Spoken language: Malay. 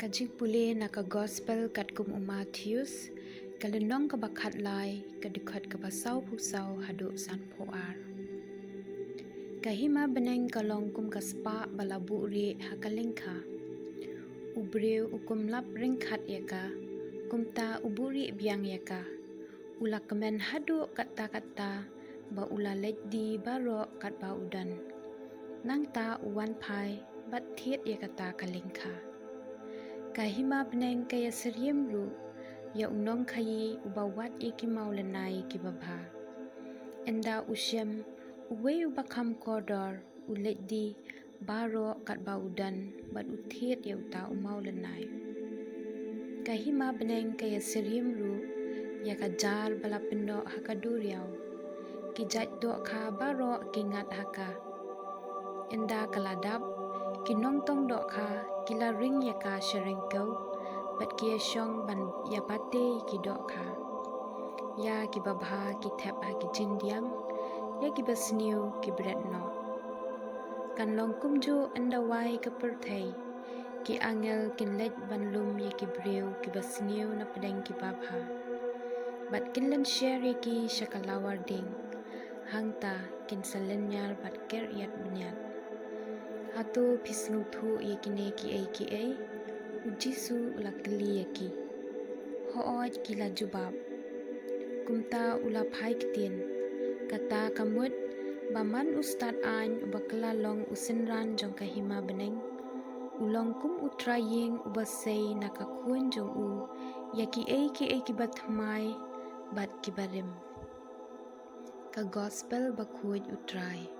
Kajik pulih naka gospel kat kum Matthews, kalenong kabakat lai kadukat kabasau pusau haduk san poar. Kahima beneng kalong kum kaspa balabu ri hakalengka. Ubriu ukum lap ringkat yaka, kumta uburi biang yaka. Ula kemen haduk kata-kata, ba ula lejdi barok kat ba udan. Nang ta uwan pai, bat thiet yakata kalengka. Kahima beneng kaya seriem ru, ya unong kayi ubawat iki maulanai kibabha. Enda usyam, uwe ubakam kodor, ulet di baro kat baudan, bat uthiet ya uta umaulanai. Kahima beneng kaya seriem ru, ya kajar bala pendok hakaduriau, kijat dok ka baro kingat haka. Enda kaladap, kinong tong dok ka, kila ring ya ka sherengkau, bat kia syong ban ya bate ki dok ka. Ya ki babha ki thep ha ki jindiang, ya ki basniu ki bret no. Kan long kumju enda wai ke perthai, ki angel kin lej ban lum ya ki breu ki basniu na pedeng ki babha. Bat kin len share ki syakalawar ding, hangta kin salenyar bat ker yat benyat. Hatu pisngu thu ye kine ki ai, ujisu ula keli yaki. Hooj kila jubab. Kumta ula pai ketien. Kata kamut, baman ustad an ubakala long usenran jong kahima beneng. Ulong kum utraying ubasay nakakun jong u, yaki ai ki batmai, bat kibarim. Ka gospel bakuj utray.